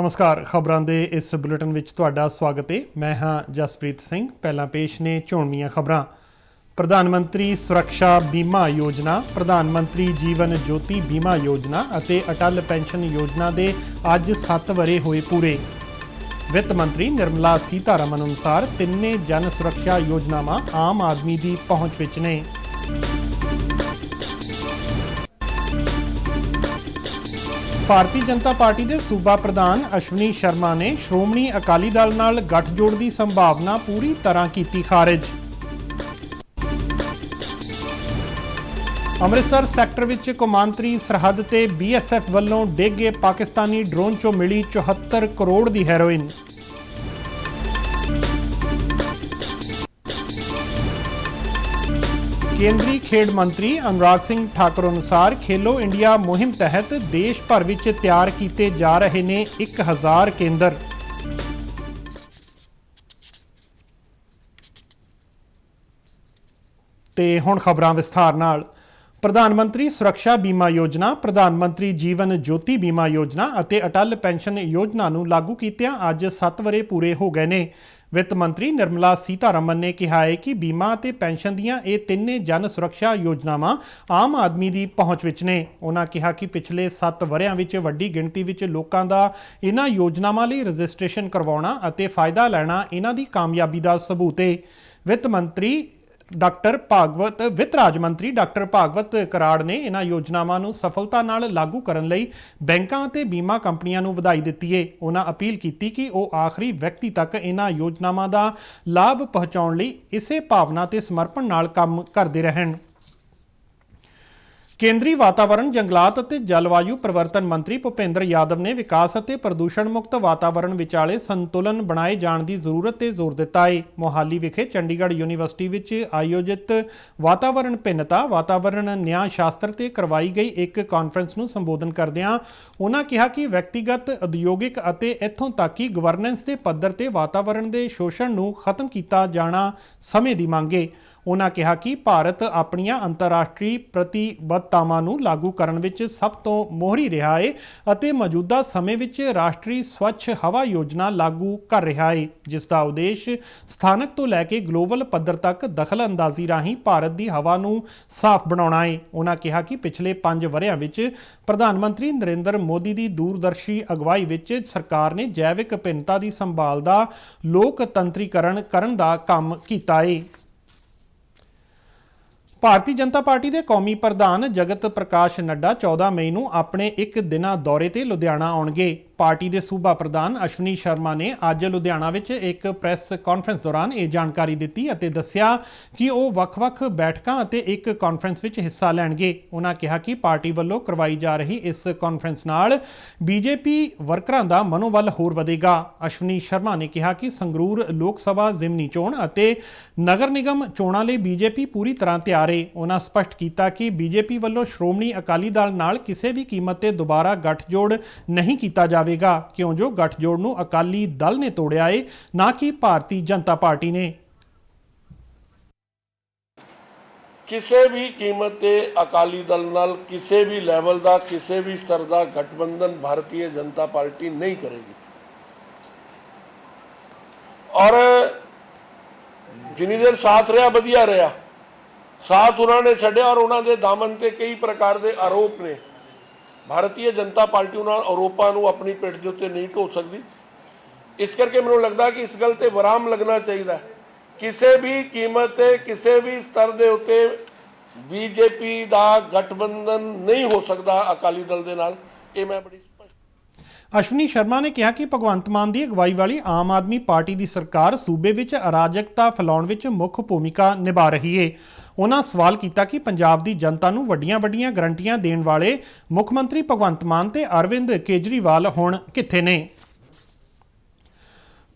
नमस्कार। खबरां दे इस बुलेटिन विच तुहाडा स्वागत है। मैं हाँ जसप्रीत सिंह। पहला पेश ने चोणवीआं खबरां। प्रधानमंत्री सुरक्षा बीमा योजना, प्रधानमंत्री जीवन ज्योति बीमा योजना अते अटल पेंशन योजना दे अज 7 वरे होए पूरे। वित्त मंत्री निर्मला सीतारमन अनुसार तिन्ने जन सुरक्षा योजनावां आम आदमी दी पहुंच विच ने। भारतीय जनता पार्टी के सूबा प्रधान अश्विनी शर्मा ने श्रोमणी अकाली दल नाल गठजोड़ की संभावना पूरी तरह की खारिज। अमृतसर सैक्टर विच कौमांतरी सरहद ते BSF वल्लों डिगे पाकिस्तानी ड्रोन चों मिली 74 करोड़ की हैरोइन। केंद्रीय खेड मंत्री अनुराग सिंह ठाकुर अनुसार खेलो इंडिया मुहिम तहत देश भर विच तैयार किए जा रहे ने 1000 केंद्र। ते हुण खबरां विस्तार नाल। प्रधानमंत्री सुरक्षा बीमा योजना, प्रधानमंत्री जीवन ज्योति बीमा योजना अते अटल पेंशन योजना नूं लागू कीतिआं अज 7 वरे पूरे हो गए ने। वित्त मंत्री निर्मला सीतारमन ने कहा है कि बीमा ते पेंशन दीआं ये तिन्ने जन सुरक्षा योजनावां आम आदमी की पहुँच विच ने। उन्होंने कहा कि पिछले 7 वरियां विच वड्डी गिणती विच लोकां दा इन्हां योजनावां लई रजिस्ट्रेशन करवाउणा अते फायदा लैणा इन्हां दी कामयाबी दा सबूत है। वित्त राज मंत्री डॉक्टर भागवत कराड़ ने इन्हां योजनावां नूं सफलता नाल लागू करन लई बैंकां ते बीमा कंपनियां नूं वधाई दित्ती है। उन्हां अपील कीती कि ओह आखिरी व्यक्ति तक इन्हां योजनावां दा लाभ पहुंचाउण लई इसे भावना ते समर्पण नाल काम करदे रहण। केंद्रीय वातावरण, जंगलात ਅਤੇ जलवायु परिवर्तन मंत्री भुपेंद्र यादव ने विकास ਅਤੇ प्रदूषण मुक्त वातावरण विचाले संतुलन बनाए जाण की जरूरत ते जोर दिता है। मोहाली विखे चंडीगढ़ यूनीवर्सिटी विच आयोजित वातावरण भिन्नता वातावरण न्याय शास्त्र ते करवाई गई एक कॉन्फ्रेंस नूं संबोधन करदिआं उन्हां कहा कि व्यक्तिगत, उद्योगिक ਅਤੇ इत्थों तक कि गवर्नेंस के पद्धर ते वातावरण के शोषण नूं खत्म किया जाना समय की मंग है। उन्होंने कहा कि भारत अपनियां अंतरराष्ट्रीय प्रतिबद्धतावां नूं लागू करन विच सब तो मोहरी रहा है अते मौजूदा समय विच राष्ट्रीय स्वच्छ हवा योजना लागू कर रहा है, जिसका उद्देश्य स्थानक तो लैके ग्लोबल पद्धर तक दखल अंदाजी राहीं भारत की हवा नूं साफ बनाउणा है। उन्होंने कहा कि पिछले 5 वरियां विच प्रधानमंत्री नरेंद्र मोदी की दूरदर्शी अगवाई विच सरकार ने जैविक भिन्नता की संभाल दा लोकतंत्रीकरण करन दा काम कीता है। भारतीय जनता पार्टी के कौमी प्रधान जगत प्रकाश नड्डा 14 मई नूं अपने एक दिना दौरे ते लुधियाना आउणगे। पार्टी के सूबा प्रधान अश्विनी शर्मा ने अज लुधियाना विच एक प्रैस कॉन्फ्रेंस दौरान ये जानकारी दी और दस्सिया कि वह वख-वख बैठकां अते एक कॉन्फ्रेंस विच हिस्सा लैणगे। उन्होंने कहा कि पार्टी वालों करवाई जा रही इस कॉन्फ्रेंस नाल बीजेपी वर्करां दा मनोबल होर वधेगा। अश्विनी शर्मा ने कहा कि संगरूर लोक सभा जिमनी चोण अते नगर निगम चोणां लई बीजेपी पूरी तरह तैयार है। उन्होंने स्पष्ट किया कि बीजेपी वालों श्रोमणी अकाली दल नाल किसी भी कीमत ते दोबारा गठजोड़ नहीं किया जाएगा, क्यों जो गठजोड़ नूं अकाली दल ने तोड़िया है, ना कि भारतीय जनता पार्टी ने। किसी भी कीमत ते अकाली दल नाल किसी भी लैवल का किसी भी स्तर का गठबंधन भारतीय जनता पार्टी नहीं करेगी। और जिनी देर साथ रहा वधिया रहा, साथ उन्होंने छड्या और उन्होंने दामन ते कई प्रकार के आरोप ने। भारतीय जनता पार्टी उन्होंने आरोपों को अपनी पिठ के उत्ते नहीं ढो सकती। इस करके मैनूं लगता कि इस गल ते विराम लगना चाहिए। किसी भी कीमत किसी भी स्तर के उत्ते बीजेपी का गठबंधन नहीं हो सकता अकाली दल के नाल। ये मैं बड़ी अश्विनी शर्मा ने कहा कि भगवंत मान की अगवाई वाली आम आदमी पार्टी की सरकार सूबे विच अराजकता फैलाउण विच मुख भूमिका निभा रही है। उन्होंने सवाल किया कि पंजाब की जनता नूं वड्डियां वड्डियां गारंटियां देण वाले मुख मंत्री भगवंत मान ते अरविंद केजरीवाल हुण कित्थे ने।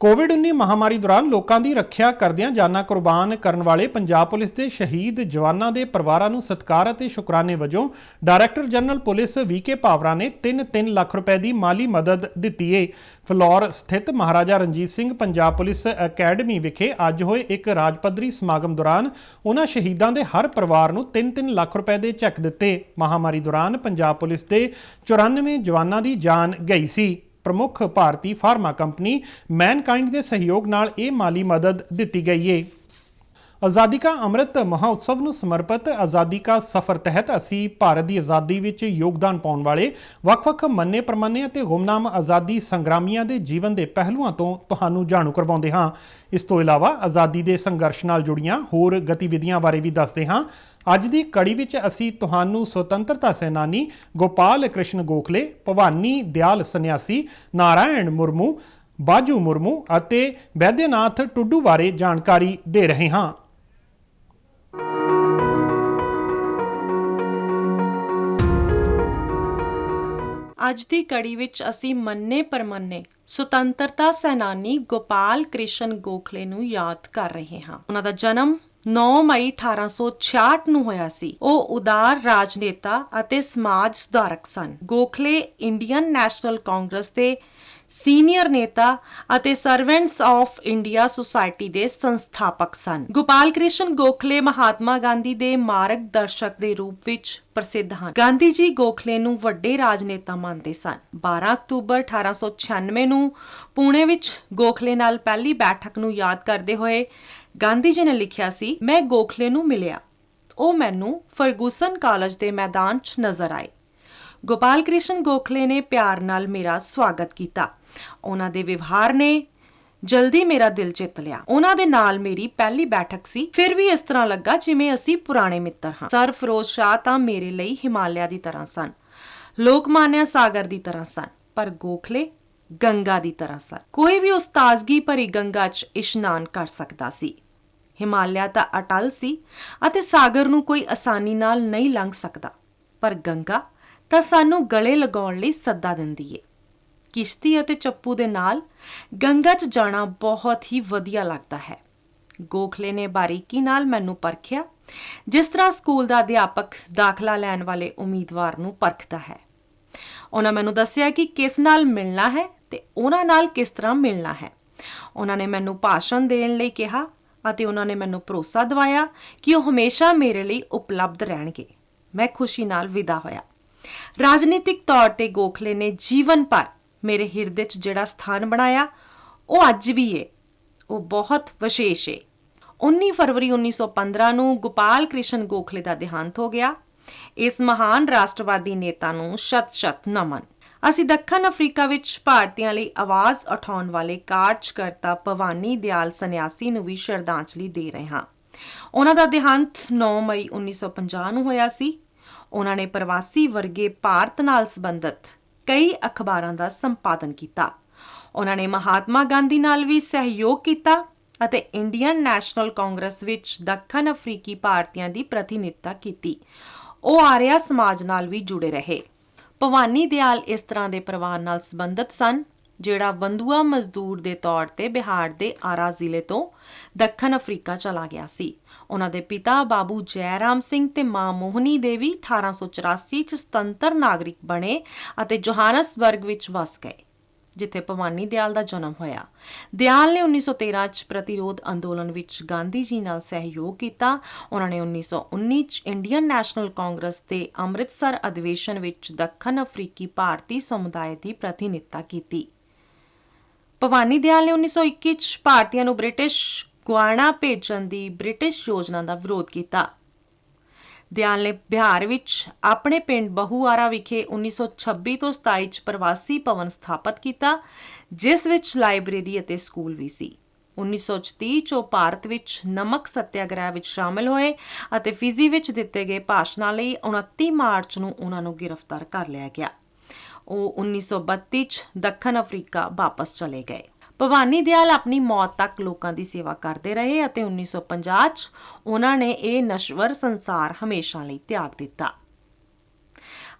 कोविड-19 महामारी दौरान लोगों की रखिया करदियां जाना कुर्बान करने वाले पंजाब पुलिस के शहीद जवानों के परिवारों को सत्कार और शुकराने वजों डायरैक्टर जनरल पुलिस VK भावरा ने 3-3 लाख रुपए की माली मदद दी है। फलौर स्थित महाराजा रणजीत सिंह पंजाब पुलिस अकैडमी विखे अज होए एक राजपद्धरी समागम दौरान उन्हां शहीदों के हर परिवार को 3-3 लाख रुपए के चैक दिते। महामारी दौरान पंजाब पुलिस के 94 जवानों की जान गई सी। ਪ੍ਰਮੁੱਖ ਭਾਰਤੀ ਫਾਰਮਾ ਕੰਪਨੀ ਮੈਨਕਾइंड ਦੇ ਸਹਿਯੋਗ ਨਾਲ ਇਹ ਮਾਲੀ ਮਦਦ ਦਿੱਤੀ ਗਈ ਹੈ। ਆਜ਼ਾਦੀ ਕਾ ਅੰਮ੍ਰਿਤ ਮਹਾਉਤਸਵ ਨੂੰ ਸਮਰਪਿਤ ਆਜ਼ਾਦੀ ਕਾ ਸਫ਼ਰ ਤਹਿਤ ਅਸੀਂ ਭਾਰਤ ਦੀ ਆਜ਼ਾਦੀ ਵਿੱਚ ਯੋਗਦਾਨ ਪਾਉਣ ਵਾਲੇ ਵੱਖ-ਵੱਖ ਮੰਨੇ ਪ੍ਰਮੰਨੇ ਅਤੇ ਗੁੰਮਨਾਮ ਆਜ਼ਾਦੀ ਸੰਗਰਾਮੀਆਂ ਦੇ ਜੀਵਨ ਦੇ ਪਹਿਲੂਆਂ ਤੋਂ ਤੁਹਾਨੂੰ ਜਾਣੂ ਕਰਵਾਉਂਦੇ ਹਾਂ। ਇਸ ਤੋਂ ਇਲਾਵਾ ਆਜ਼ਾਦੀ ਦੇ ਸੰਘਰਸ਼ ਨਾਲ ਜੁੜੀਆਂ ਹੋਰ ਗਤੀਵਿਧੀਆਂ ਬਾਰੇ ਵੀ ਦੱਸਦੇ ਹਾਂ। ਅੱਜ ਦੀ ਕੜੀ ਵਿੱਚ ਅਸੀਂ ਤੁਹਾਨੂੰ ਸੁਤੰਤਰਤਾ ਸੈਨਾਨੀ ਗੋਪਾਲ ਕ੍ਰਿਸ਼ਨ ਗੋਖਲੇ, ਭਵਾਨੀ ਦਿਆਲ ਸੰਨਿਆਸੀ, ਨਾਰਾਇਣ ਮੁਰਮੂ, ਬਾਜੂ ਮੁਰਮੂ ਅਤੇ ਵੈਦਿਆਨਾਥ ਟੁੱਡੂ ਬਾਰੇ ਜਾਣਕਾਰੀ ਦੇ ਰਹੇ ਹਾਂ। ਅੱਜ ਦੀ ਕੜੀ ਵਿੱਚ ਅਸੀਂ ਮੰਨੇ ਪਰਮੰਨੇ ਸੁਤੰਤਰਤਾ ਸੈਨਾਨੀ ਗੋਪਾਲ ਕ੍ਰਿਸ਼ਨ ਗੋਖਲੇ ਨੂੰ ਯਾਦ ਕਰ ਰਹੇ ਹਾਂ। ਉਹਨਾਂ ਦਾ ਜਨਮ 9 ਮਈ 1866 ਨੂੰ ਹੋਇਆ ਸੀ। ਉਹ ਉਦਾਰ ਰਾਜਨੇਤਾ ਅਤੇ ਸਮਾਜ ਸੁਧਾਰਕ ਸਨ। ਗੋਖਲੇ ਇੰਡੀਅਨ ਨੈਸ਼ਨਲ ਕਾਂਗਰਸ ਦੇ ਸੀਨੀਅਰ ਨੇਤਾ ਅਤੇ ਸਰਵੈਂਟਸ ਆਫ ਇੰਡੀਆ ਸੁਸਾਇਟੀ ਦੇ ਸੰਸਥਾਪਕ ਸਨ। ਗੋਪਾਲ ਕ੍ਰਿਸ਼ਨ ਗੋਖਲੇ ਮਹਾਤਮਾ ਗਾਂਧੀ ਦੇ ਮਾਰਗਦਰਸ਼ਕ ਦੇ ਰੂਪ ਵਿੱਚ ਪ੍ਰਸਿੱਧ ਹਨ। ਗਾਂਧੀ ਜੀ ਗੋਖਲੇ ਨੂੰ ਵੱਡੇ ਰਾਜਨੇਤਾ ਮੰਨਦੇ ਸਨ। 12 ਅਕਤੂਬਰ 1896 ਨੂੰ ਪੁਣੇ ਵਿੱਚ ਗੋਖਲੇ ਨਾਲ ਪਹਿਲੀ ਬੈਠਕ ਨੂੰ ਯਾਦ ਕਰਦੇ ਹੋਏ ਗਾਂਧੀ ਜੀ ਨੇ ਲਿਖਿਆ ਸੀ, ਮੈਂ ਗੋਖਲੇ ਨੂੰ ਮਿਲਿਆ। ਉਹ ਮੈਨੂੰ ਫਰਗੂਸਨ ਕਾਲਜ ਦੇ ਮੈਦਾਨ 'ਚ ਨਜ਼ਰ ਆਏ। ਗੋਪਾਲ ਕ੍ਰਿਸ਼ਨ ਗੋਖਲੇ ਨੇ ਪਿਆਰ ਨਾਲ ਮੇਰਾ ਸਵਾਗਤ ਕੀਤਾ। ਉਹਨਾਂ ਦੇ ਵਿਵਹਾਰ ਨੇ ਜਲਦੀ ਮੇਰਾ ਦਿਲ ਜਿੱਤ ਲਿਆ। ਉਹਨਾਂ ਦੇ ਨਾਲ ਮੇਰੀ ਪਹਿਲੀ ਬੈਠਕ ਸੀ। ਫਿਰ ਵੀ ਇਸ ਤਰ੍ਹਾਂ ਲੱਗਾ ਜਿਵੇਂ ਅਸੀਂ ਪੁਰਾਣੇ ਮਿੱਤਰ ਹਾਂ। ਸਰਫਰੋਜ਼ ਸ਼ਾਹ ਤਾਂ ਮੇਰੇ ਲਈ ਹਿਮਾਲਿਆ ਦੀ ਤਰ੍ਹਾਂ ਸਨ, ਲੋਕਮਾਨਿਆ ਸਾਗਰ ਦੀ ਤਰ੍ਹਾਂ ਸਨ, ਪਰ ਗੋਖਲੇ ਗੰਗਾ ਦੀ ਤਰ੍ਹਾਂ ਸਨ। ਕੋਈ ਵੀ ਉਸ ਤਾਜ਼ਗੀ ਭਰੀ ਗੰਗਾ 'ਚ ਇਸ਼ਨਾਨ ਕਰ ਸਕਦਾ ਸੀ। ਹਿਮਾਲਿਆ ਤਾਂ ਅਟਲ ਸੀ ਅਤੇ ਸਾਗਰ ਨੂੰ ਕੋਈ ਆਸਾਨੀ ਨਾਲ ਨਹੀਂ ਲੰਘ ਸਕਦਾ, ਪਰ ਗੰਗਾ ਤਾਂ ਸਾਨੂੰ ਗਲੇ ਲਗਾਉਣ ਲਈ ਸੱਦਾ ਦਿੰਦੀ ਏ। ਕਿਸ਼ਤੀ ਅਤੇ ਚੱਪੂ ਦੇ ਨਾਲ ਗੰਗਾ 'ਚ ਜਾਣਾ ਬਹੁਤ ਹੀ ਵਧੀਆ ਲੱਗਦਾ ਹੈ। ਗੋਖਲੇ ਨੇ ਬਾਰੀਕੀ ਨਾਲ ਮੈਨੂੰ ਪਰਖਿਆ, ਜਿਸ ਤਰ੍ਹਾਂ ਸਕੂਲ ਦਾ ਅਧਿਆਪਕ ਦਾਖਲਾ ਲੈਣ ਵਾਲੇ ਉਮੀਦਵਾਰ ਨੂੰ ਪਰਖਦਾ ਹੈ। ਉਹਨਾਂ ਮੈਨੂੰ ਦੱਸਿਆ ਕਿ ਕਿਸ ਨਾਲ ਮਿਲਣਾ ਹੈ ਤੇ ਉਹਨਾਂ ਨਾਲ ਕਿਸ ਤਰ੍ਹਾਂ ਮਿਲਣਾ ਹੈ। ਉਹਨਾਂ ਨੇ ਮੈਨੂੰ ਭਾਸ਼ਣ ਦੇਣ ਲਈ ਕਿਹਾ ਅਤੇ ਉਹਨਾਂ ਨੇ ਮੈਨੂੰ ਭਰੋਸਾ ਦਿਵਾਇਆ ਕਿ ਉਹ ਹਮੇਸ਼ਾ ਮੇਰੇ ਲਈ ਉਪਲਬਧ ਰਹਿਣਗੇ। ਮੈਂ ਖੁਸ਼ੀ ਨਾਲ ਵਿਦਾ ਹੋਇਆ। ਰਾਜਨੀਤਿਕ ਤੌਰ ਤੇ ਗੋਖਲੇ ਨੇ ਜੀਵਨ ਭਰ ਮੇਰੇ ਹਿਰਦੇ 'ਚ ਜਿਹੜਾ ਸਥਾਨ ਬਣਾਇਆ, ਉਹ ਅੱਜ ਵੀ ਏ। ਉਹ ਬਹੁਤ ਵਿਸ਼ੇਸ਼ ਏ। 19 ਫਰਵਰੀ 1915 ਨੂੰ ਗੋਪਾਲ ਕ੍ਰਿਸ਼ਨ ਗੋਖਲੇ ਦਾ ਦੇਹਾਂਤ ਹੋ ਗਿਆ। ਇਸ ਮਹਾਨ ਰਾਸ਼ਟਰਵਾਦੀ ਨੇਤਾ ਨੂੰ ਸ਼ਤ-ਸ਼ਤ ਨਮਨ। ਅਸੀਂ ਦੱਖਣ ਅਫਰੀਕਾ ਵਿੱਚ ਭਾਰਤੀਆਂ ਲਈ ਆਵਾਜ਼ ਉਠਾਉਣ ਵਾਲੇ ਕਾਰਜਕਰਤਾ ਭਵਾਨੀ ਦਿਆਲ ਸੰਨਿਆਸੀ ਨੂੰ ਵੀ ਸ਼ਰਧਾਂਜਲੀ ਦੇ ਰਹੇ ਹਾਂ। ਉਹਨਾਂ ਦਾ ਦੇਹਾਂਤ 9 ਮਈ 1950 ਨੂੰ ਹੋਇਆ ਸੀ। ਉਹਨਾਂ ਨੇ ਪ੍ਰਵਾਸੀ ਵਰਗੇ ਭਾਰਤ ਨਾਲ ਸੰਬੰਧਿਤ ਕਈ ਅਖਬਾਰਾਂ ਦਾ ਸੰਪਾਦਨ ਕੀਤਾ। ਉਹਨਾਂ ਨੇ ਮਹਾਤਮਾ ਗਾਂਧੀ ਨਾਲ ਵੀ ਸਹਿਯੋਗ ਕੀਤਾ ਅਤੇ ਇੰਡੀਅਨ ਨੈਸ਼ਨਲ ਕਾਂਗਰਸ ਵਿੱਚ ਦੱਖਣ ਅਫਰੀਕੀ ਭਾਰਤੀਆਂ ਦੀ ਪ੍ਰਤੀਨਿਧਤਾ ਕੀਤੀ। ਉਹ ਆਰੀਆ ਸਮਾਜ ਨਾਲ ਵੀ ਜੁੜੇ ਰਹੇ। ਭਵਾਨੀ ਦਿਆਲ ਇਸ ਤਰ੍ਹਾਂ ਦੇ ਪਰਿਵਾਰ ਨਾਲ ਸੰਬੰਧਿਤ ਸਨ ਜਿਹੜਾ ਬੰਧੂਆ ਮਜ਼ਦੂਰ ਦੇ ਤੌਰ ਤੇ ਬਿਹਾਰ ਦੇ ਆਰਾ ਜ਼ਿਲ੍ਹੇ ਤੋਂ ਦੱਖਣ ਅਫਰੀਕਾ ਚਲਾ ਗਿਆ ਸੀ। ਉਹਨਾਂ ਦੇ ਪਿਤਾ ਬਾਬੂ ਜੈ ਰਾਮ ਸਿੰਘ ਤੇ ਮਾਂ ਮੋਹਨੀ ਦੇਵੀ 1884 ਚ ਸੁਤੰਤਰ ਨਾਗਰਿਕ ਬਣੇ ਅਤੇ ਜੋਹਾਨਸਬਰਗ ਵਿੱਚ ਵਸ ਗਏ, ਜਿੱਥੇ ਭਵਾਨੀ ਦਿਆਲ ਦਾ ਜਨਮ ਹੋਇਆ। ਦਿਆਲ ਨੇ 1913 ਚ ਪ੍ਰਤੀਰੋਧ ਅੰਦੋਲਨ ਵਿੱਚ ਗਾਂਧੀ ਜੀ ਨਾਲ ਸਹਿਯੋਗ ਕੀਤਾ। ਉਹਨਾਂ ਨੇ 1919 ਚ ਇੰਡੀਅਨ ਨੈਸ਼ਨਲ ਕਾਂਗਰਸ ਦੇ ਅੰਮ੍ਰਿਤਸਰ ਅਧਿਵੇਸ਼ਨ ਵਿੱਚ ਦੱਖਣ ਅਫਰੀਕੀ ਭਾਰਤੀ ਸਮੁਦਾਇ ਦੀ ਪ੍ਰਤੀਨਿਧਤਾ ਕੀਤੀ। ਭਵਾਨੀ ਦਿਆਲ ਨੇ 1921 ਚ ਭਾਰਤੀਆਂ ਨੂੰ ਬ੍ਰਿਟਿਸ਼ ਗੁਆਣਾ ਭੇਜਣ ਦੀ ਬ੍ਰਿਟਿਸ਼ ਯੋਜਨਾ ਦਾ ਵਿਰੋਧ ਕੀਤਾ। ਦਿਆਲ ਨੇ ਬਿਹਾਰ ਵਿੱਚ ਆਪਣੇ ਪਿੰਡ ਬਹੂਆਰਾ ਵਿਖੇ 1926 ਤੋਂ 27 ਚ ਪ੍ਰਵਾਸੀ ਭਵਨ ਸਥਾਪਿਤ ਕੀਤਾ, ਜਿਸ ਵਿੱਚ ਲਾਇਬ੍ਰੇਰੀ ਅਤੇ ਸਕੂਲ ਵੀ ਸੀ। 1930 ਚ ਉਹ ਭਾਰਤ ਵਿੱਚ ਨਮਕ ਸੱਤਿਆਗ੍ਰਹਿ ਵਿੱਚ ਸ਼ਾਮਿਲ ਹੋਏ ਅਤੇ ਫਿਜੀ ਵਿੱਚ ਦਿੱਤੇ ਗਏ ਭਾਸ਼ਣਾਂ ਲਈ 29 ਮਾਰਚ ਨੂੰ ਉਹਨਾਂ ਨੂੰ ਗ੍ਰਿਫਤਾਰ ਕਰ ਲਿਆ ਗਿਆ। ਉਹ 1932 ਚ ਦੱਖਣ ਅਫਰੀਕਾ ਵਾਪਸ ਚਲੇ ਗਏ। ਭਵਾਨੀ ਦਿਆਲ ਆਪਣੀ ਮੌਤ ਤੱਕ ਲੋਕਾਂ ਦੀ ਸੇਵਾ ਕਰਦੇ ਰਹੇ ਅਤੇ 1950 ਚ ਉਹਨਾਂ ਨੇ ਇਹ ਨਸ਼ਵਰ ਸੰਸਾਰ ਹਮੇਸ਼ਾ ਲਈ ਤਿਆਗ ਦਿੱਤਾ।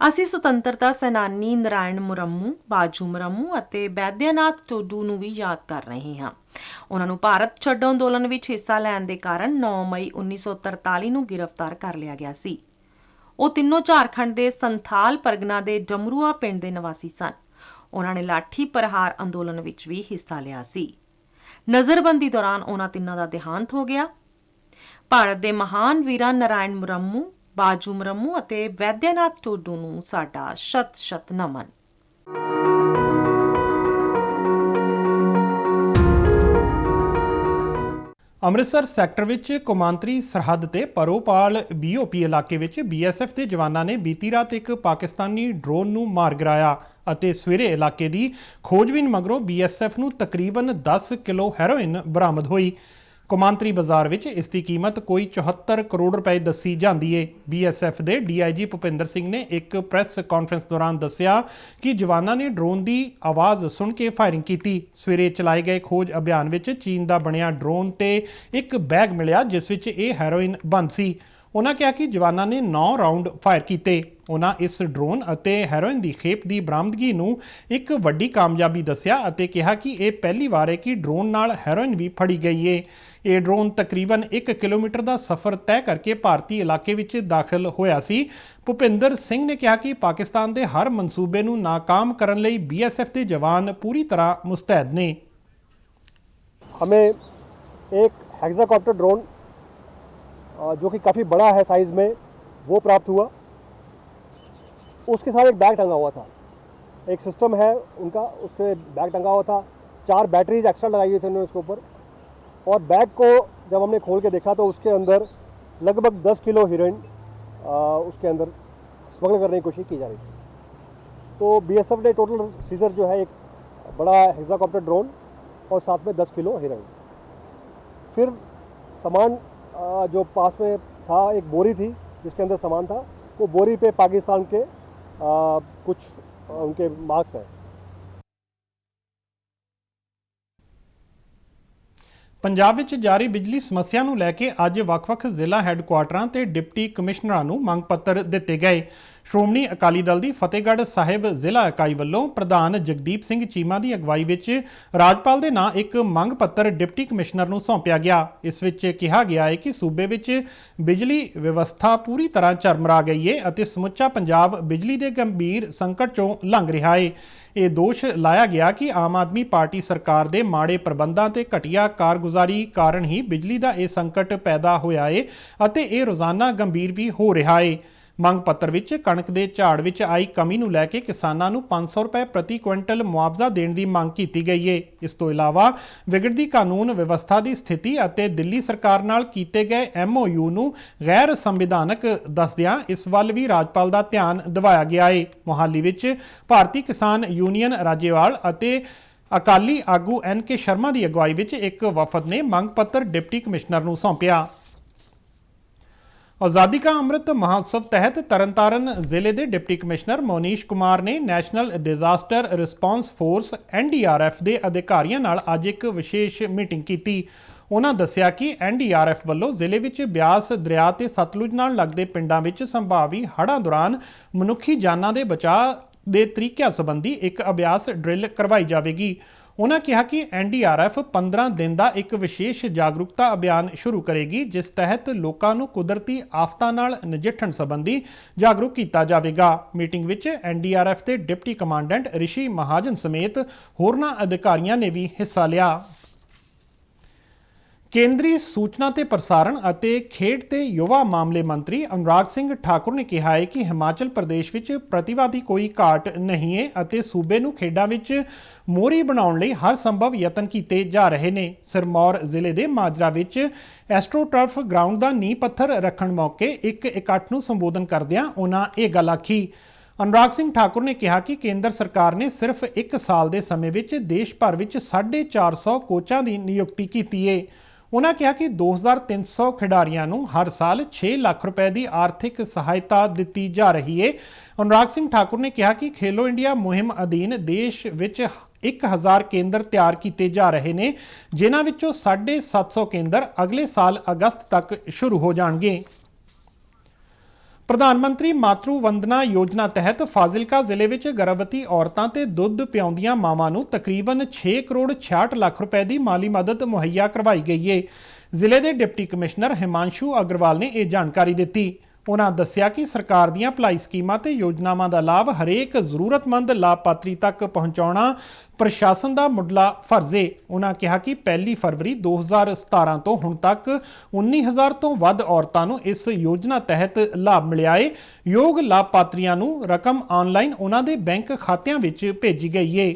ਅਸੀਂ ਸੁਤੰਤਰਤਾ ਸੈਨਾਨੀ ਨਾਰਾਇਣ ਮੁਰਮੂ, ਬਾਜੂ ਮੁਰਮੂ ਅਤੇ ਵੈਦਿਆਨਾਥ ਟੁੱਡੂ ਨੂੰ ਵੀ ਯਾਦ ਕਰ ਰਹੇ ਹਾਂ। ਉਹਨਾਂ ਨੂੰ ਭਾਰਤ ਛੱਡੋ ਅੰਦੋਲਨ ਵਿੱਚ ਹਿੱਸਾ ਲੈਣ ਦੇ ਕਾਰਨ 9 ਮਈ 1943 ਨੂੰ ਗ੍ਰਿਫਤਾਰ ਕਰ ਲਿਆ ਗਿਆ ਸੀ। ਉਹ ਤਿੰਨੋਂ ਝਾਰਖੰਡ ਦੇ ਸੰਥਾਲ ਪਰਗਨਾ ਦੇ ਡਮਰੂਆ ਪਿੰਡ ਦੇ ਨਿਵਾਸੀ ਸਨ। ਉਹਨਾਂ ਨੇ ਲਾਠੀ ਪ੍ਰਹਾਰ ਅੰਦੋਲਨ ਵਿੱਚ ਵੀ ਹਿੱਸਾ ਲਿਆ ਸੀ। ਨਜ਼ਰਬੰਦੀ ਦੌਰਾਨ ਉਹਨਾਂ ਤਿੰਨਾਂ ਦਾ ਦੇਹਾਂਤ ਹੋ ਗਿਆ। ਭਾਰਤ ਦੇ ਮਹਾਨ ਵੀਰਾਂ ਨਾਰਾਇਣ ਮੁਰਮੂ, ਬਾਜੂ ਮੁਰਮੂ ਅਤੇ ਵੈਦਿਆਨਾਥ ਟੁੱਡੂ ਨੂੰ ਸਾਡਾ ਸ਼ਤ-ਸ਼ਤ ਨਮਨ। ਅੰਮ੍ਰਿਤਸਰ ਸੈਕਟਰ ਵਿੱਚ ਕੌਮਾਂਤਰੀ ਸਰਹੱਦ ਤੇ ਪਰੋਪਾਲ BOP ਇਲਾਕੇ ਵਿੱਚ BSF ਦੇ ਜਵਾਨਾਂ ਨੇ ਬੀਤੀ ਰਾਤ ਇੱਕ ਪਾਕਿਸਤਾਨੀ ਡਰੋਨ ਨੂੰ ਮਾਰ ਗਿਰਾਇਆ ਅਤੇ ਸਵੇਰੇ ਇਲਾਕੇ ਦੀ ਖੋਜਬੀਨ ਮਗਰੋਂ BSF ਨੂੰ ਤਕਰੀਬਨ 10 ਕਿਲੋ ਹੈਰੋਇਨ ਬਰਾਮਦ ਹੋਈ। ਕੌਮਾਂਤਰੀ ਬਾਜ਼ਾਰ ਵਿੱਚ ਇਸ ਦੀ ਕੀਮਤ ਕੋਈ 74 ਕਰੋੜ ਰੁਪਏ ਦੱਸੀ ਜਾਂਦੀ ਹੈ। BSF ਦੇ DIG ਭੁਪਿੰਦਰ ਸਿੰਘ ਨੇ ਇੱਕ ਪ੍ਰੈਸ ਕਾਨਫਰੰਸ ਦੌਰਾਨ ਦੱਸਿਆ ਕਿ ਜਵਾਨਾਂ ਨੇ ਡਰੋਨ ਦੀ ਆਵਾਜ਼ ਸੁਣ ਕੇ ਫਾਇਰਿੰਗ ਕੀਤੀ। ਸਵੇਰੇ ਚਲਾਏ ਗਏ ਖੋਜ ਅਭਿਆਨ ਵਿੱਚ ਚੀਨ ਦਾ ਬਣਿਆ ਡਰੋਨ ਤੇ ਇੱਕ ਬੈਗ ਮਿਲਿਆ ਜਿਸ ਵਿੱਚ ਇਹ ਹੈਰੋਇਨ ਬੰਦ ਸੀ। ਉਨ੍ਹਾਂ ਕਿਹਾ ਕਿ ਜਵਾਨਾਂ ਨੇ 9 ਰਾਊਂਡ ਫਾਇਰ ਕੀਤੇ। ਉਨ੍ਹਾਂ ਇਸ ਡਰੋਨ ਅਤੇ ਹੈਰੋਇਨ ਦੀ ਖੇਪ ਦੀ ਬਰਾਮਦਗੀ ਨੂੰ ਇੱਕ ਵੱਡੀ ਕਾਮਯਾਬੀ ਦੱਸਿਆ ਅਤੇ ਕਿਹਾ ਕਿ ਇਹ ਪਹਿਲੀ ਵਾਰ ਹੈ ਕਿ ਡਰੋਨ ਨਾਲ ਹੈਰੋਇਨ ਵੀ ਫੜੀ ਗਈ ਹੈ। ਇਹ ਡਰੋਨ ਤਕਰੀਬਨ 1 ਕਿਲੋਮੀਟਰ ਦਾ ਸਫ਼ਰ ਤੈਅ ਕਰਕੇ ਭਾਰਤੀ ਇਲਾਕੇ ਵਿੱਚ ਦਾਖਲ ਹੋਇਆ ਸੀ। ਭੁਪਿੰਦਰ ਸਿੰਘ ਨੇ ਕਿਹਾ ਕਿ ਪਾਕਿਸਤਾਨ ਦੇ ਹਰ ਮਨਸੂਬੇ ਨੂੰ ਨਾਕਾਮ ਕਰਨ ਲਈ BSF ਦੇ ਜਵਾਨ ਪੂਰੀ ਤਰ੍ਹਾਂ ਮੁस्तैद ਨੇ। हमें एक हेक्साकॉप्टर ड्रोन जो कि काफ़ी बड़ा है साइज़ में वो प्राप्त हुआ। उसके साथ एक बैग टंगा हुआ था, एक सिस्टम है उनका, उस पर बैग टंगा हुआ था। 4 बैटरीज एक्स्ट्रा लगाई हुई थी उन्होंने उसके ऊपर। और बैग को जब हमने खोल के देखा तो उसके अंदर लगभग 10 किलो हीरोइन उसके अंदर स्मगल करने की कोशिश की जा रही थी। तो BSF ने टोटल सीजर जो है एक बड़ा हेक्साकॉप्टर ड्रोन और साथ में 10 किलो हीरोइन। फिर सामान जो पास में था, एक बोरी थी जिसके अंदर सामान था, वो बोरी पे पाकिस्तान के कुछ उनके मार्क्स हैं। ਪੰਜਾਬ ਵਿੱਚ ਜਾਰੀ ਬਿਜਲੀ ਸਮੱਸਿਆ ਨੂੰ ਲੈ ਕੇ ਅੱਜ ਵੱਖ-ਵੱਖ ਜ਼ਿਲ੍ਹਾ ਹੈੱਡਕੁਆਟਰਾਂ ਤੇ ਡਿਪਟੀ ਕਮਿਸ਼ਨਰਾਂ ਨੂੰ ਮੰਗ ਪੱਤਰ ਦਿੱਤੇ ਗਏ। ਸ਼੍ਰੋਮਣੀ ਅਕਾਲੀ ਦਲ ਦੀ ਫਤਿਹਗੜ੍ਹ ਸਾਹਿਬ ਜ਼ਿਲ੍ਹਾ ਇਕਾਈ ਵੱਲੋਂ ਪ੍ਰਧਾਨ ਜਗਦੀਪ ਸਿੰਘ ਚੀਮਾ ਦੀ ਅਗਵਾਈ ਵਿੱਚ ਰਾਜਪਾਲ ਦੇ ਨਾਂ ਇੱਕ ਮੰਗ ਪੱਤਰ ਡਿਪਟੀ ਕਮਿਸ਼ਨਰ ਨੂੰ ਸੌਂਪਿਆ ਗਿਆ। ਇਸ ਵਿੱਚ ਕਿਹਾ ਗਿਆ ਹੈ ਕਿ ਸੂਬੇ ਵਿੱਚ ਬਿਜਲੀ ਵਿਵਸਥਾ ਪੂਰੀ ਤਰ੍ਹਾਂ ਚਰਮਰਾ ਗਈ ਹੈ ਅਤੇ ਸਮੁੱਚਾ ਪੰਜਾਬ ਬਿਜਲੀ ਦੇ ਗੰਭੀਰ ਸੰਕਟ ਚੋਂ ਲੰਘ ਰਿਹਾ ਹੈ। ਇਹ ਦੋਸ਼ ਲਾਇਆ ਗਿਆ ਕਿ ਆਮ ਆਦਮੀ ਪਾਰਟੀ ਸਰਕਾਰ ਦੇ ਮਾੜੇ ਪ੍ਰਬੰਧਾਂ ਤੇ ਘਟੀਆ ਕਾਰਗੁਜ਼ਾਰੀ ਕਾਰਨ ਹੀ ਬਿਜਲੀ ਦਾ ਇਹ ਸੰਕਟ ਪੈਦਾ ਹੋਇਆ ਹੈ ਅਤੇ ਇਹ ਰੋਜ਼ਾਨਾ ਗੰਭੀਰ ਵੀ ਹੋ ਰਿਹਾ ਹੈ। ਮੰਗ ਪੱਤਰ ਵਿੱਚ ਕਣਕ ਦੇ ਝਾੜ ਵਿੱਚ ਆਈ ਕਮੀ ਨੂੰ ਲੈ ਕੇ ਕਿਸਾਨਾਂ ਨੂੰ 500 ਰੁਪਏ ਪ੍ਰਤੀ ਕੁਇੰਟਲ ਮੁਆਵਜ਼ਾ ਦੇਣ ਦੀ ਮੰਗ ਕੀਤੀ ਗਈ ਹੈ। ਇਸ ਤੋਂ ਇਲਾਵਾ ਵਿਗੜਦੀ ਕਾਨੂੰਨ ਵਿਵਸਥਾ ਦੀ ਸਥਿਤੀ ਅਤੇ ਦਿੱਲੀ ਸਰਕਾਰ ਨਾਲ ਕੀਤੇ ਗਏ MOU ਨੂੰ ਗੈਰ ਸੰਵਿਧਾਨਕ ਦੱਸਦਿਆਂ ਇਸ ਵੱਲ ਵੀ ਰਾਜਪਾਲ ਦਾ ਧਿਆਨ ਦਿਵਾਇਆ ਗਿਆ ਹੈ। ਮੁਹਾਲੀ ਵਿੱਚ ਭਾਰਤੀ ਕਿਸਾਨ ਯੂਨੀਅਨ ਰਾਜੇਵਾਲ ਅਤੇ ਅਕਾਲੀ ਆਗੂ NK ਸ਼ਰਮਾ ਦੀ ਅਗਵਾਈ ਵਿੱਚ ਇੱਕ ਵਫਦ ਨੇ ਮੰਗ ਪੱਤਰ ਡਿਪਟੀ ਕਮਿਸ਼ਨਰ ਨੂੰ ਸੌਂਪਿਆ। ਆਜ਼ਾਦੀ ਕਾ ਅੰਮ੍ਰਿਤ ਮਹੋਤਸਵ ਤਹਿਤ ਤਰਨਤਾਰਨ ਜ਼ਿਲ੍ਹੇ ਦੇ ਡਿਪਟੀ ਕਮਿਸ਼ਨਰ ਮੋਨੀਸ਼ ਕੁਮਾਰ ਨੇ national disaster response force NDRF ਦੇ ਅਧਿਕਾਰੀਆਂ ਨਾਲ ਅੱਜ ਇੱਕ ਵਿਸ਼ੇਸ਼ ਮੀਟਿੰਗ ਕੀਤੀ। ਉਹਨਾਂ ਦੱਸਿਆ ਕਿ NDRF ਵੱਲੋਂ ਜ਼ਿਲ੍ਹੇ ਵਿੱਚ ਬਿਆਸ ਦਰਿਆ ਤੇ ਸਤਲੁਜ ਨਾਲ ਲੱਗਦੇ ਪਿੰਡਾਂ ਵਿੱਚ ਸੰਭਾਵੀ ਹੜ੍ਹਾਂ ਦੌਰਾਨ ਮਨੁੱਖੀ ਜਾਨਾਂ ਦੇ ਬਚਾਅ ਦੇ ਤਰੀਕਿਆਂ ਸੰਬੰਧੀ ਇੱਕ ਅਭਿਆਸ ਡਰਿੱਲ ਕਰਵਾਈ ਜਾਵੇਗੀ। ਉਨ੍ਹਾਂ ਕਿਹਾ ਕਿ NDRF 15 ਦਿਨ ਦਾ ਇੱਕ ਵਿਸ਼ੇਸ਼ ਜਾਗਰੂਕਤਾ ਅਭਿਆਨ ਸ਼ੁਰੂ ਕਰੇਗੀ ਜਿਸ ਤਹਿਤ ਲੋਕਾਂ ਨੂੰ ਕੁਦਰਤੀ ਆਫਤਾਂ ਨਾਲ ਨਜਿੱਠਣ ਸੰਬੰਧੀ ਜਾਗਰੂਕ ਕੀਤਾ ਜਾਵੇਗਾ। ਮੀਟਿੰਗ ਵਿੱਚ NDRF ਦੇ ਡਿਪਟੀ ਕਮਾਂਡੈਂਟ ਰਿਸ਼ੀ ਮਹਾਜਨ ਸਮੇਤ ਹੋਰਨਾਂ ਅਧਿਕਾਰੀਆਂ ਨੇ ਵੀ ਹਿੱਸਾ ਲਿਆ। ਕੇਂਦਰੀ ਸੂਚਨਾ ਤੇ ਪ੍ਰਸਾਰਣ ਅਤੇ ਖੇਡ ਤੇ ਯੁਵਾ ਮਾਮਲੇ ਮੰਤਰੀ ਅਨੁਰਾਗ ਸਿੰਘ ਠਾਕੁਰ ਨੇ ਕਿਹਾ ਹੈ ਕਿ ਹਿਮਾਚਲ ਪ੍ਰਦੇਸ਼ ਵਿੱਚ ਪ੍ਰਤਿਭਾ ਦੀ ਕੋਈ ਘਾਟ ਨਹੀਂ ਹੈ ਅਤੇ ਸੂਬੇ ਨੂੰ ਖੇਡਾਂ ਵਿੱਚ ਮੋਹਰੀ ਬਣਾਉਣ ਲਈ ਹਰ ਸੰਭਵ ਯਤਨ ਕੀਤੇ ਜਾ ਰਹੇ ਨੇ। ਸਿਰਮੌਰ ਜ਼ਿਲ੍ਹੇ ਦੇ ਮਾਜਰਾ ਵਿੱਚ ਐਸਟ੍ਰੋਟਰਫ ਗਰਾਊਂਡ ਦਾ ਨੀਂਹ ਪੱਥਰ ਰੱਖਣ ਮੌਕੇ ਇੱਕ ਇਕੱਠ ਨੂੰ ਸੰਬੋਧਨ ਕਰਦਿਆਂ ਉਹਨਾਂ ਇਹ ਗੱਲ ਆਖੀ। ਅਨੁਰਾਗ ਸਿੰਘ ਠਾਕੁਰ ਨੇ ਕਿਹਾ ਕਿ ਕੇਂਦਰ ਸਰਕਾਰ ਨੇ ਸਿਰਫ 1 ਸਾਲ ਦੇ ਸਮੇਂ ਵਿੱਚ ਦੇਸ਼ ਭਰ ਵਿੱਚ 450 ਕੋਚਾਂ ਦੀ ਨਿਯੁਕਤੀ ਕੀਤੀ ਹੈ। ਉਨ੍ਹਾਂ ਕਿਹਾ ਕਿ 2300 ਖਿਡਾਰੀਆਂ ਨੂੰ ਹਰ ਸਾਲ 6 ਲੱਖ ਰੁਪਏ ਦੀ ਆਰਥਿਕ ਸਹਾਇਤਾ ਦਿੱਤੀ ਜਾ ਰਹੀ ਹੈ। ਅਨੁਰਾਗ ਸਿੰਘ ਠਾਕੁਰ ਨੇ ਕਿਹਾ ਕਿ ਖੇਲੋ ਇੰਡੀਆ ਮੁਹਿੰਮ ਅਧੀਨ ਦੇਸ਼ ਵਿੱਚ 1000 ਕੇਂਦਰ ਤਿਆਰ ਕੀਤੇ ਜਾ ਰਹੇ ਨੇ ਜਿਨ੍ਹਾਂ ਵਿੱਚੋਂ 750 ਕੇਂਦਰ ਅਗਲੇ ਸਾਲ ਅਗਸਤ ਤੱਕ ਸ਼ੁਰੂ ਹੋ ਜਾਣਗੇ। ਪ੍ਰਧਾਨ ਮੰਤਰੀ ਮਾਤਰੂ ਵੰਦਨਾ ਯੋਜਨਾ ਤਹਿਤ ਫਾਜ਼ਿਲਕਾ ਜ਼ਿਲ੍ਹੇ ਵਿੱਚ ਗਰਭਵਤੀ ਔਰਤਾਂ ਤੇ ਦੁੱਧ ਪਿਆਉਂਦੀਆਂ ਮਾਵਾਂ ਨੂੰ ਤਕਰੀਬਨ 6 ਕਰੋੜ 66 ਲੱਖ ਰੁਪਏ ਦੀ ਮਾਲੀ ਮਦਦ ਮੁਹੱਈਆ ਕਰਵਾਈ ਗਈ ਹੈ। ਜ਼ਿਲ੍ਹੇ ਦੇ ਡਿਪਟੀ ਕਮਿਸ਼ਨਰ ਹਿਮਾਂਸ਼ੂ ਅਗਰਵਾਲ ਨੇ ਇਹ ਜਾਣਕਾਰੀ ਦਿੱਤੀ। ਉਨ੍ਹਾਂ ਦੱਸਿਆ ਕਿ ਸਰਕਾਰ ਦੀਆਂ ਭਲਾਈ ਸਕੀਮਾਂ ਤੇ ਯੋਜਨਾਵਾਂ ਦਾ ਲਾਭ ਹਰੇਕ ਜ਼ਰੂਰਤਮੰਦ ਲਾਭਪਾਤਰੀ ਤੱਕ ਪਹੁੰਚਾਉਣਾ ਪ੍ਰਸ਼ਾਸਨ ਦਾ ਮੁੱਢਲਾ ਫਰਜ਼ ਹੈ। ਉਨ੍ਹਾਂ ਕਿਹਾ ਕਿ 1 ਫਰਵਰੀ 2017 ਤੋਂ ਹੁਣ ਤੱਕ 19,000 ਤੋਂ ਵੱਧ ਔਰਤਾਂ ਨੂੰ ਇਸ ਯੋਜਨਾ ਤਹਿਤ ਲਾਭ ਮਿਲਿਆ ਹੈ। ਯੋਗ ਲਾਭਪਾਤਰੀਆਂ ਨੂੰ ਰਕਮ ਆਨਲਾਈਨ ਉਨ੍ਹਾਂ ਦੇ ਬੈਂਕ ਖਾਤਿਆਂ ਵਿੱਚ ਭੇਜੀ ਗਈ ਹੈ।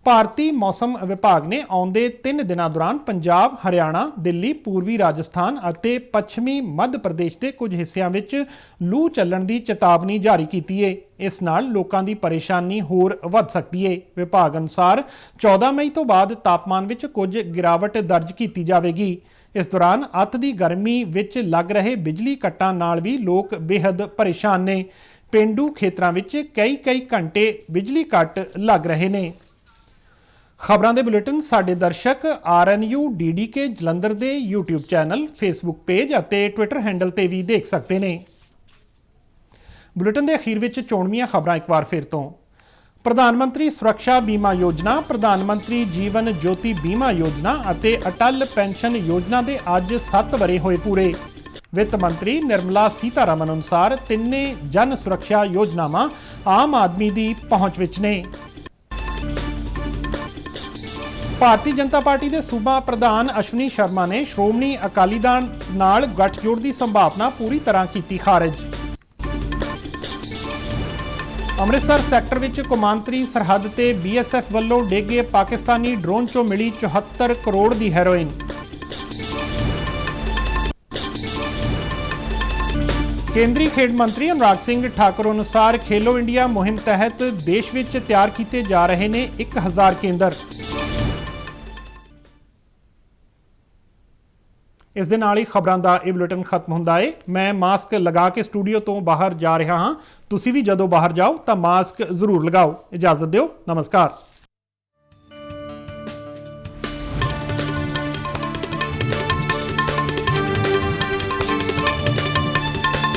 ਭਾਰਤੀ ਮੌਸਮ ਵਿਭਾਗ ਨੇ ਆਉਂਦੇ 3 ਦਿਨਾਂ ਦੌਰਾਨ ਪੰਜਾਬ, ਹਰਿਆਣਾ, ਦਿੱਲੀ, ਪੂਰਬੀ ਰਾਜਸਥਾਨ ਅਤੇ ਪੱਛਮੀ ਮੱਧ ਪ੍ਰਦੇਸ਼ ਦੇ ਕੁਝ ਹਿੱਸਿਆਂ ਵਿੱਚ ਲੂ ਚੱਲਣ ਦੀ ਚੇਤਾਵਨੀ ਜਾਰੀ ਕੀਤੀ ਹੈ। ਇਸ ਨਾਲ ਲੋਕਾਂ ਦੀ ਪਰੇਸ਼ਾਨੀ ਹੋਰ ਵੱਧ ਸਕਦੀ ਹੈ। ਵਿਭਾਗ ਅਨੁਸਾਰ 14 ਮਈ ਤੋਂ ਬਾਅਦ ਤਾਪਮਾਨ ਵਿੱਚ ਕੁਝ ਗਿਰਾਵਟ ਦਰਜ ਕੀਤੀ ਜਾਵੇਗੀ। ਇਸ ਦੌਰਾਨ ਅੱਤ ਦੀ ਗਰਮੀ ਵਿੱਚ ਲੱਗ ਰਹੇ ਬਿਜਲੀ ਕੱਟਾਂ ਨਾਲ ਵੀ ਲੋਕ ਬੇਹੱਦ ਪਰੇਸ਼ਾਨ ਨੇ। ਪੇਂਡੂ ਖੇਤਰਾਂ ਵਿੱਚ ਕਈ ਘੰਟੇ ਬਿਜਲੀ ਕੱਟ ਲੱਗ ਰਹੇ ਨੇ। ਖਬਰਾਂ ਦੇ ਬੁਲੇਟਿਨ ਸਾਡੇ ਦਰਸ਼ਕ RNU DDK ਜਲੰਧਰ ਦੇ YouTube ਚੈਨਲ, Facebook ਪੇਜ ਅਤੇ ਟਵਿੱਟਰ ਹੈਂਡਲ ਤੇ ਵੀ ਦੇਖ ਸਕਦੇ ਨੇ। ਬੁਲੇਟਿਨ ਦੇ ਅਖੀਰ ਵਿੱਚ ਚੋਣਵੀਆਂ ਖਬਰਾਂ ਇੱਕ ਵਾਰ ਫਿਰ ਤੋਂ। ਪ੍ਰਧਾਨ ਮੰਤਰੀ ਸੁਰੱਖਿਆ ਬੀਮਾ ਯੋਜਨਾ, ਪ੍ਰਧਾਨ ਮੰਤਰੀ ਜੀਵਨ ਜੋਤੀ ਬੀਮਾ ਯੋਜਨਾ ਅਤੇ ਅਟਲ ਪੈਨਸ਼ਨ ਯੋਜਨਾ ਦੇ ਅੱਜ 7 ਵਰ੍ਹੇ ਹੋਏ ਪੂਰੇ। ਵਿੱਤ ਮੰਤਰੀ ਨਿਰਮਲਾ ਸੀਤਾਰਮਨ ਅਨੁਸਾਰ ਤਿੰਨੇ ਜਨ ਸੁਰੱਖਿਆ ਯੋਜਨਾਵਾਂ ਆਮ ਆਦਮੀ ਦੀ ਪਹੁੰਚ ਵਿੱਚ ਨੇ। ਭਾਰਤੀ ਜਨਤਾ ਪਾਰਟੀ ਦੇ ਸੂਬਾ ਪ੍ਰਧਾਨ ਅਸ਼ਵਨੀ ਸ਼ਰਮਾ ਨੇ ਸ਼੍ਰੋਮਣੀ ਅਕਾਲੀ ਦਲ ਨਾਲ ਗੱਠਜੋੜ ਦੀ ਸੰਭਾਵਨਾ ਪੂਰੀ ਤਰ੍ਹਾਂ ਕੀਤੀ ਖਾਰਜ। ਅੰਮ੍ਰਿਤਸਰ ਸੈਕਟਰ ਵਿੱਚ ਕੌਮਾਂਤਰੀ ਸਰਹੱਦ ਤੇ BSF ਵੱਲੋਂ ਡੇਗੇ ਪਾਕਿਸਤਾਨੀ ਡਰੋਨ 'ਚੋਂ ਮਿਲੀ 74 ਕਰੋੜ ਦੀ ਹੈਰੋਇਨ। ਕੇਂਦਰੀ ਖੇਡ ਮੰਤਰੀ ਅਨੁਰਾਗ ਸਿੰਘ ਠਾਕੁਰ ਅਨੁਸਾਰ ਖੇਲੋ ਇੰਡੀਆ ਮੁਹਿੰਮ ਤਹਿਤ ਦੇਸ਼ ਵਿੱਚ ਤਿਆਰ ਕੀਤੇ ਜਾ ਰਹੇ ਨੇ 1000 ਕੇਂਦਰ। ਇਸ ਦੇ ਨਾਲ ਹੀ ਖਬਰਾਂ ਦਾ ਇਹ ਬੁਲੇਟਿਨ ਖਤਮ ਹੁੰਦਾ ਹੈ। ਮੈਂ ਮਾਸਕ ਲਗਾ ਕੇ ਸਟੂਡੀਓ ਤੋਂ ਬਾਹਰ ਜਾ ਰਿਹਾ ਹਾਂ। ਤੁਸੀਂ ਵੀ ਜਦੋਂ ਬਾਹਰ ਜਾਓ ਤਾਂ ਮਾਸਕ ਜ਼ਰੂਰ ਲਗਾਓ। ਇਜਾਜ਼ਤ ਦਿਓ। ਨਮਸਕਾਰ।